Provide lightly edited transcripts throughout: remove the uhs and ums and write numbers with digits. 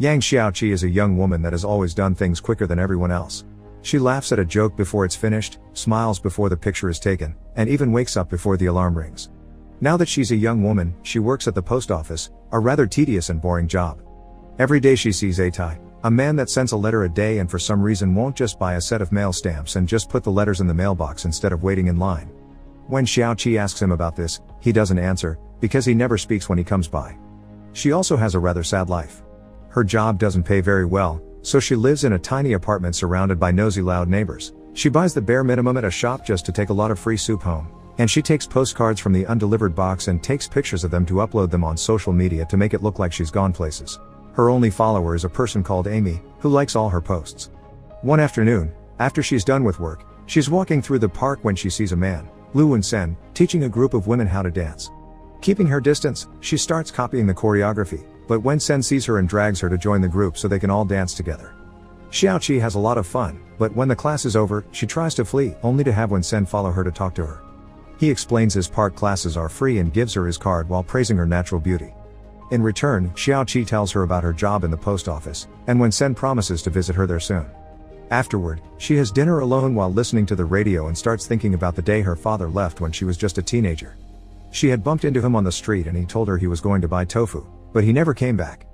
Yang Xiao Chi is a young woman that has always done things quicker than everyone else. She laughs at a joke before it's finished, smiles before the picture is taken, and even wakes up before the alarm rings. Now that she's a young woman, she works at the post office, a rather tedious and boring job. Every day she sees Atai, a man that sends a letter a day and for some reason won't just buy a set of mail stamps and just put the letters in the mailbox instead of waiting in line. When Xiao Chi asks him about this, he doesn't answer, because he never speaks when he comes by. She also has a rather sad life. Her job doesn't pay very well, so she lives in a tiny apartment surrounded by nosy loud neighbors. She buys the bare minimum at a shop just to take a lot of free soup home, and she takes postcards from the undelivered box and takes pictures of them to upload them on social media to make it look like she's gone places. Her only follower is a person called Amy, who likes all her posts. One afternoon, after she's done with work, she's walking through the park when she sees a man, Lu Wensen, teaching a group of women how to dance. Keeping her distance, she starts copying the choreography, but Wensen sees her and drags her to join the group so they can all dance together. Xiao Chi has a lot of fun, but when the class is over, she tries to flee, only to have Wensen follow her to talk to her. He explains his park classes are free and gives her his card while praising her natural beauty. In return, Xiao Chi tells her about her job in the post office, and Wensen promises to visit her there soon. Afterward, she has dinner alone while listening to the radio and starts thinking about the day her father left when she was just a teenager. She had bumped into him on the street and he told her he was going to buy tofu, but he never came back.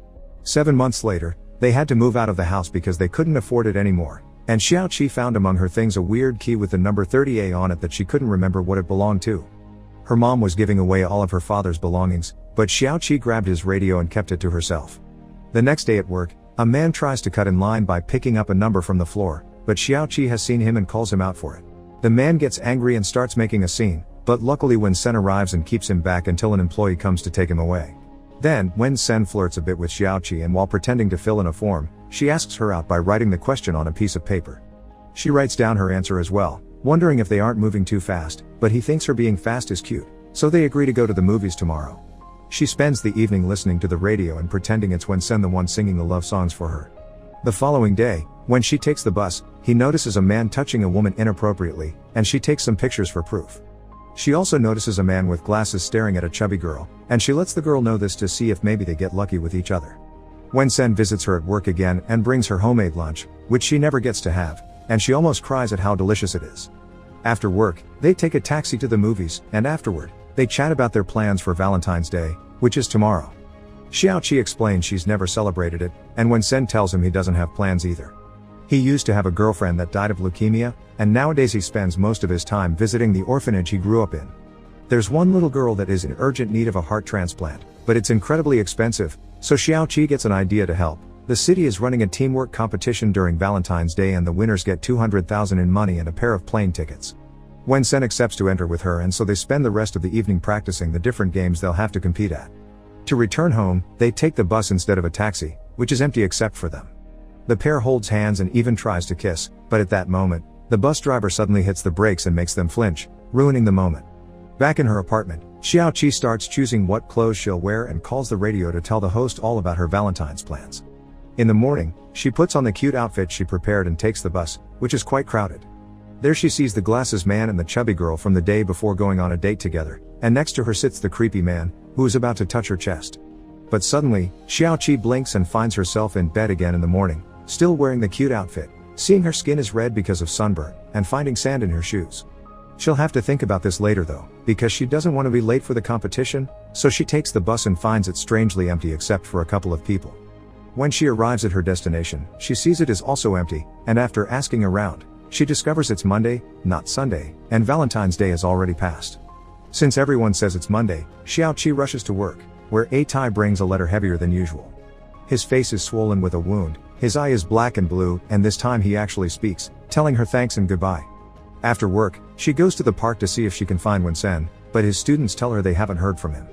7 months later, they had to move out of the house because they couldn't afford it anymore, and Xiao Chi found among her things a weird key with the number 30A on it that she couldn't remember what it belonged to. Her mom was giving away all of her father's belongings, but Xiao Chi grabbed his radio and kept it to herself. The next day at work, a man tries to cut in line by picking up a number from the floor, but Xiao Chi has seen him and calls him out for it. The man gets angry and starts making a scene, but luckily Wensen arrives and keeps him back until an employee comes to take him away. Then, Wensen flirts a bit with Xiao Chi and while pretending to fill in a form, she asks her out by writing the question on a piece of paper. She writes down her answer as well, wondering if they aren't moving too fast, but he thinks her being fast is cute, so they agree to go to the movies tomorrow. She spends the evening listening to the radio and pretending it's Wensen the one singing the love songs for her. The following day, when she takes the bus, he notices a man touching a woman inappropriately, and she takes some pictures for proof. She also notices a man with glasses staring at a chubby girl, and she lets the girl know this to see if maybe they get lucky with each other. Wensen visits her at work again and brings her homemade lunch, which she never gets to have, and she almost cries at how delicious it is. After work, they take a taxi to the movies, and afterward, they chat about their plans for Valentine's Day, which is tomorrow. Xiao Chi explains she's never celebrated it, and Wensen tells him he doesn't have plans either. He used to have a girlfriend that died of leukemia, and nowadays he spends most of his time visiting the orphanage he grew up in. There's one little girl that is in urgent need of a heart transplant, but it's incredibly expensive, so Xiao Chi gets an idea to help. The city is running a teamwork competition during Valentine's Day and the winners get 200,000 in money and a pair of plane tickets. Wensen accepts to enter with her and so they spend the rest of the evening practicing the different games they'll have to compete at. To return home, they take the bus instead of a taxi, which is empty except for them. The pair holds hands and even tries to kiss, but at that moment, the bus driver suddenly hits the brakes and makes them flinch, ruining the moment. Back in her apartment, Xiao Chi starts choosing what clothes she'll wear and calls the radio to tell the host all about her Valentine's plans. In the morning, she puts on the cute outfit she prepared and takes the bus, which is quite crowded. There she sees the glasses man and the chubby girl from the day before going on a date together, and next to her sits the creepy man, who is about to touch her chest. But suddenly, Xiao Chi blinks and finds herself in bed again in the morning, still wearing the cute outfit, seeing her skin is red because of sunburn, and finding sand in her shoes. She'll have to think about this later though, because she doesn't want to be late for the competition, so she takes the bus and finds it strangely empty except for a couple of people. When she arrives at her destination, she sees it is also empty, and after asking around, she discovers it's Monday, not Sunday, and Valentine's Day has already passed. Since everyone says it's Monday, Xiao Chi rushes to work, where Atai brings a letter heavier than usual. His face is swollen with a wound, his eye is black and blue, and this time he actually speaks, telling her thanks and goodbye. After work, she goes to the park to see if she can find Wensen, but his students tell her they haven't heard from him.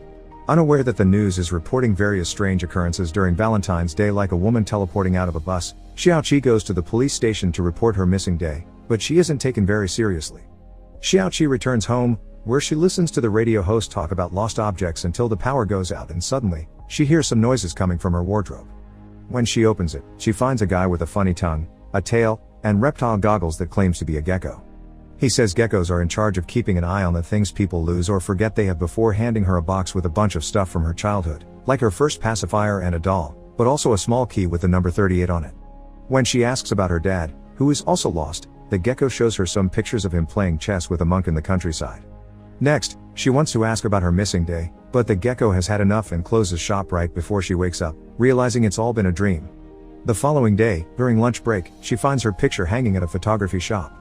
Unaware that the news is reporting various strange occurrences during Valentine's Day like a woman teleporting out of a bus, Xiao Chi goes to the police station to report her missing day, but she isn't taken very seriously. Xiao Chi returns home, where she listens to the radio host talk about lost objects until the power goes out and suddenly, she hears some noises coming from her wardrobe. When she opens it, she finds a guy with a funny tongue, a tail, and reptile goggles that claims to be a gecko. He says geckos are in charge of keeping an eye on the things people lose or forget they have before handing her a box with a bunch of stuff from her childhood, like her first pacifier and a doll, but also a small key with the number 38 on it. When she asks about her dad, who is also lost, the gecko shows her some pictures of him playing chess with a monk in the countryside. Next, she wants to ask about her missing day, but the gecko has had enough and closes shop right before she wakes up, realizing it's all been a dream. The following day, during lunch break, she finds her picture hanging at a photography shop.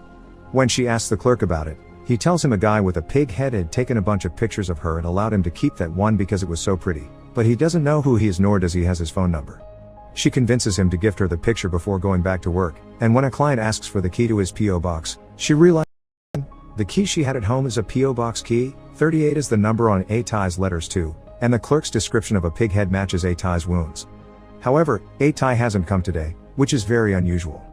When she asks the clerk about it, he tells him a guy with a pig head had taken a bunch of pictures of her and allowed him to keep that one because it was so pretty, but he doesn't know who he is nor does he has his phone number. She convinces him to gift her the picture before going back to work, and when a client asks for the key to his P.O. box, she realizes the key she had at home is a P.O. box key. 38 is the number on A-Tai's letters too, and the clerk's description of a pig head matches A-Tai's wounds. However, A-Tai hasn't come today, which is very unusual.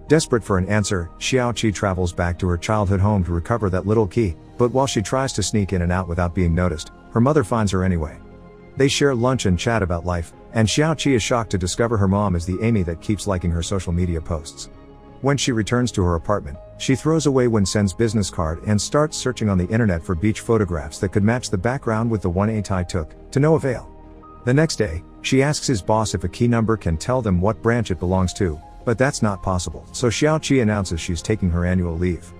Desperate for an answer, Xiao Chi travels back to her childhood home to recover that little key, but while she tries to sneak in and out without being noticed, her mother finds her anyway. They share lunch and chat about life, and Xiao Chi is shocked to discover her mom is the Amy that keeps liking her social media posts. When she returns to her apartment, she throws away Wen-sen's business card and starts searching on the internet for beach photographs that could match the background with the one A-Tai took, to no avail. The next day, she asks his boss if a key number can tell them what branch it belongs to, but that's not possible, so Xiao Chi announces she's taking her annual leave.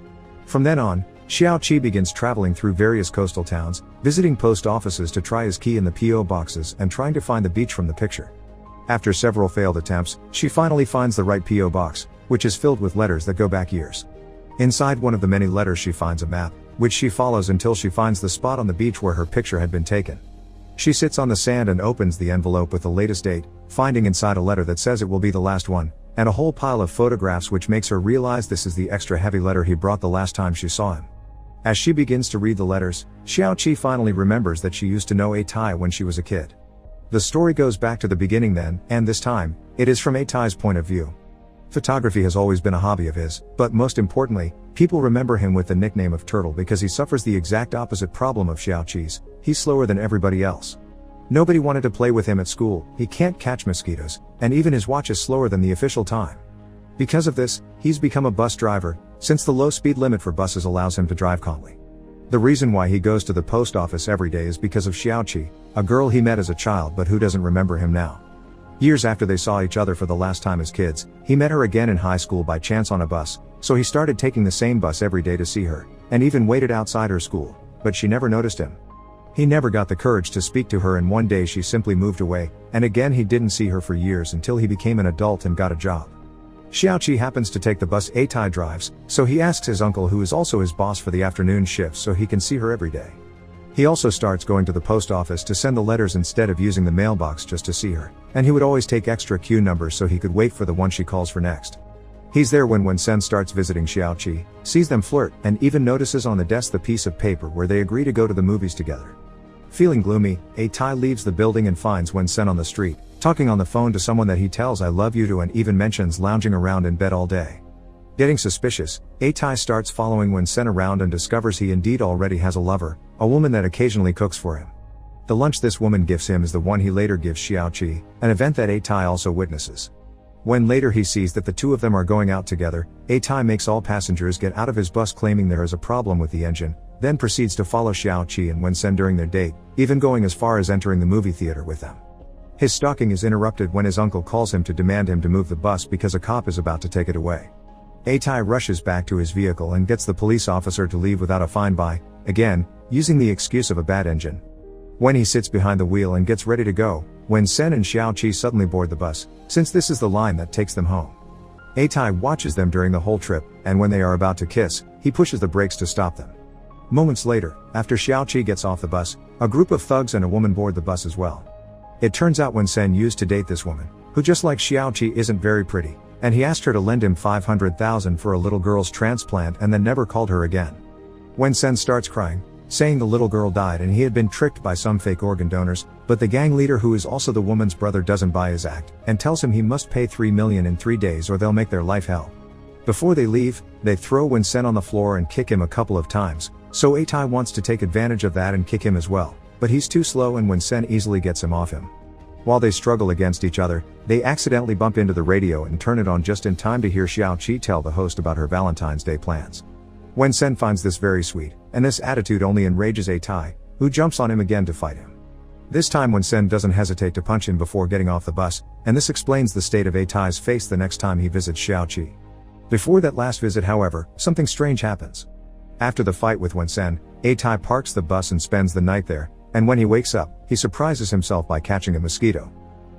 From then on, Xiao Chi begins traveling through various coastal towns, visiting post offices to try his key in the P.O. boxes and trying to find the beach from the picture. After several failed attempts, she finally finds the right P.O. box, which is filled with letters that go back years. Inside one of the many letters she finds a map, which she follows until she finds the spot on the beach where her picture had been taken. She sits on the sand and opens the envelope with the latest date, finding inside a letter that says it will be the last one, and a whole pile of photographs which makes her realize this is the extra heavy letter he brought the last time she saw him. As she begins to read the letters, Xiao Chi finally remembers that she used to know A-Tai when she was a kid. The story goes back to the beginning then, and this time, it is from A-Tai's point of view. Photography has always been a hobby of his, but most importantly, people remember him with the nickname of Turtle because he suffers the exact opposite problem of Xiao Chi's. He's slower than everybody else. Nobody wanted to play with him at school, he can't catch mosquitoes, and even his watch is slower than the official time. Because of this, he's become a bus driver, since the low speed limit for buses allows him to drive calmly. The reason why he goes to the post office every day is because of Xiao Chi, a girl he met as a child but who doesn't remember him now. Years after they saw each other for the last time as kids, he met her again in high school by chance on a bus, so he started taking the same bus every day to see her, and even waited outside her school, but she never noticed him. He never got the courage to speak to her and one day she simply moved away, and again he didn't see her for years until he became an adult and got a job. Xiao Chi happens to take the bus A-Tai drives, so he asks his uncle who is also his boss for the afternoon shift so he can see her every day. He also starts going to the post office to send the letters instead of using the mailbox just to see her, and he would always take extra queue numbers so he could wait for the one she calls for next. He's there when Wen-sen starts visiting Xiao Chi, sees them flirt, and even notices on the desk the piece of paper where they agree to go to the movies together. Feeling gloomy, A-Tai leaves the building and finds Wen-sen on the street, talking on the phone to someone that he tells I love you to and even mentions lounging around in bed all day. Getting suspicious, A-Tai starts following Wen-sen around and discovers he indeed already has a lover, a woman that occasionally cooks for him. The lunch this woman gives him is the one he later gives Xiao Chi, an event that A-Tai also witnesses. When later he sees that the two of them are going out together, A-Tai makes all passengers get out of his bus claiming there is a problem with the engine, then proceeds to follow Xiao Chi and Wen-sen during their date, even going as far as entering the movie theater with them. His stalking is interrupted when his uncle calls him to demand him to move the bus because a cop is about to take it away. A-Tai rushes back to his vehicle and gets the police officer to leave without a fine by, again, using the excuse of a bad engine. When he sits behind the wheel and gets ready to go, Wen-sen and Xiao Chi suddenly board the bus, since this is the line that takes them home. A-Tai watches them during the whole trip, and when they are about to kiss, he pushes the brakes to stop them. Moments later, after Xiao Chi gets off the bus, a group of thugs and a woman board the bus as well. It turns out Wen-sen used to date this woman, who just like Xiao Chi isn't very pretty, and he asked her to lend him 500,000 for a little girl's transplant and then never called her again. Wen-sen starts crying, saying the little girl died and he had been tricked by some fake organ donors, but the gang leader who is also the woman's brother doesn't buy his act, and tells him he must pay 3 million in 3 days or they'll make their life hell. Before they leave, they throw Wen-sen on the floor and kick him a couple of times, so A-Tai wants to take advantage of that and kick him as well, but he's too slow and Wen-sen easily gets him off him. While they struggle against each other, they accidentally bump into the radio and turn it on just in time to hear Xiao Chi tell the host about her Valentine's Day plans. Wen-sen finds this very sweet, and this attitude only enrages A-Tai, who jumps on him again to fight him. This time Wen-sen doesn't hesitate to punch him before getting off the bus, and this explains the state of A-Tai's face the next time he visits Xiao Chi. Before that last visit, however, something strange happens. After the fight with Wen-sen, A-Tai parks the bus and spends the night there, and when he wakes up, he surprises himself by catching a mosquito.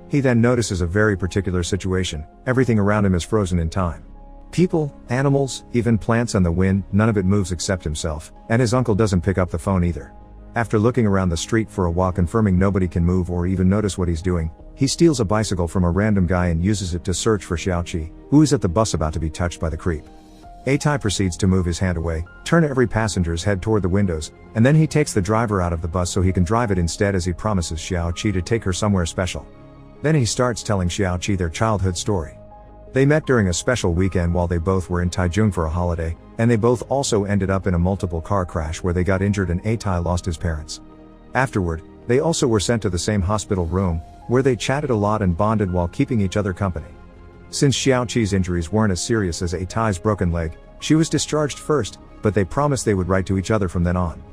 He then notices a very particular situation: everything around him is frozen in time. People, animals, even plants and the wind, none of it moves except himself, and his uncle doesn't pick up the phone either. After looking around the street for a while confirming nobody can move or even notice what he's doing, he steals a bicycle from a random guy and uses it to search for Xiao Chi, who is at the bus about to be touched by the creep. A-Tai proceeds to move his hand away, turn every passenger's head toward the windows, and then he takes the driver out of the bus so he can drive it instead, as he promises Xiao Chi to take her somewhere special. Then he starts telling Xiao Chi their childhood story. They met during a special weekend while they both were in Taichung for a holiday, and they both also ended up in a multiple car crash where they got injured and A-Tai lost his parents. Afterward, they also were sent to the same hospital room, where they chatted a lot and bonded while keeping each other company. Since Xiao Chi's injuries weren't as serious as A-Tai's broken leg, she was discharged first, but they promised they would write to each other from then on.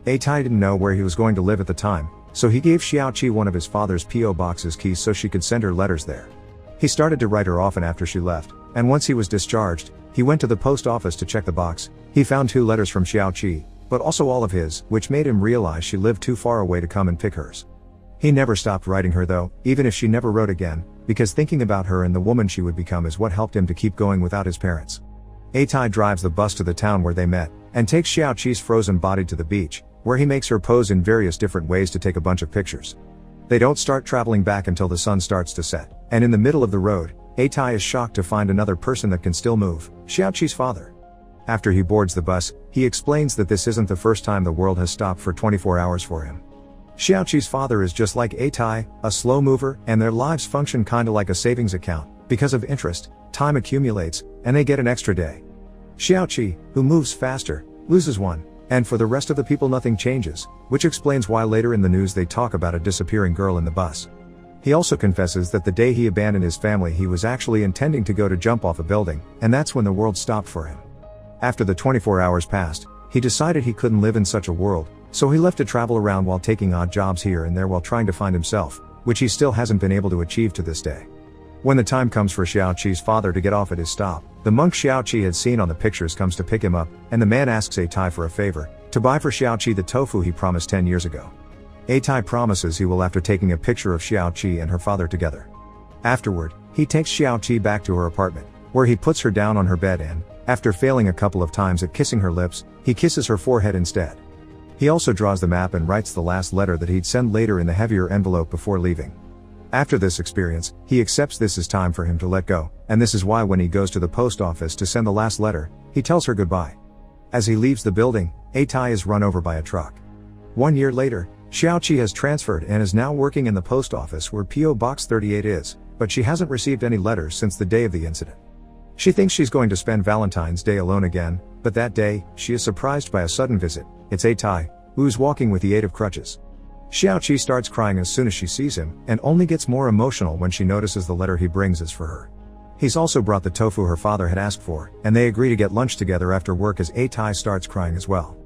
A-Tai didn't know where he was going to live at the time, so he gave Xiao Chi one of his father's P.O. box's keys so she could send her letters there. He started to write her often after she left, and once he was discharged, he went to the post office to check the box. He found 2 letters from Xiao Chi, but also all of his, which made him realize she lived too far away to come and pick hers. He never stopped writing her though, even if she never wrote again, because thinking about her and the woman she would become is what helped him to keep going without his parents. A-Tai drives the bus to the town where they met, and takes Xiao Chi's frozen body to the beach, where he makes her pose in various different ways to take a bunch of pictures. They don't start traveling back until the sun starts to set, and in the middle of the road, A-Tai is shocked to find another person that can still move, Xiao Chi's father. After he boards the bus, he explains that this isn't the first time the world has stopped for 24 hours for him. Xiao Chi's father is just like A-Tai, a slow mover, and their lives function kinda like a savings account. Because of interest, time accumulates, and they get an extra day. Xiao Chi, who moves faster, loses one, and for the rest of the people nothing changes, which explains why later in the news they talk about a disappearing girl in the bus. He also confesses that the day he abandoned his family he was actually intending to go to jump off a building, and that's when the world stopped for him. After the 24 hours passed, he decided he couldn't live in such a world, so he left to travel around while taking odd jobs here and there while trying to find himself, which he still hasn't been able to achieve to this day. When the time comes for Xiao Chi's father to get off at his stop, the monk Xiao Chi had seen on the pictures comes to pick him up, and the man asks A-Tai for a favor, to buy for Xiao Chi the tofu he promised 10 years ago. A-Tai promises he will after taking a picture of Xiao Chi and her father together. Afterward, he takes Xiao Chi back to her apartment, where he puts her down on her bed and, after failing a couple of times at kissing her lips, he kisses her forehead instead. He also draws the map and writes the last letter that he'd send later in the heavier envelope before leaving. After this experience, he accepts this is time for him to let go, and this is why when he goes to the post office to send the last letter, he tells her goodbye. As he leaves the building, A-Tai is run over by a truck. 1 year later, Xiao Chi has transferred and is now working in the post office where P.O. Box 38 is, but she hasn't received any letters since the day of the incident. She thinks she's going to spend Valentine's Day alone again, but that day, she is surprised by a sudden visit. It's A-Tai, who's walking with the aid of crutches. Xiao Chi starts crying as soon as she sees him, and only gets more emotional when she notices the letter he brings is for her. He's also brought the tofu her father had asked for, and they agree to get lunch together after work as A-Tai starts crying as well.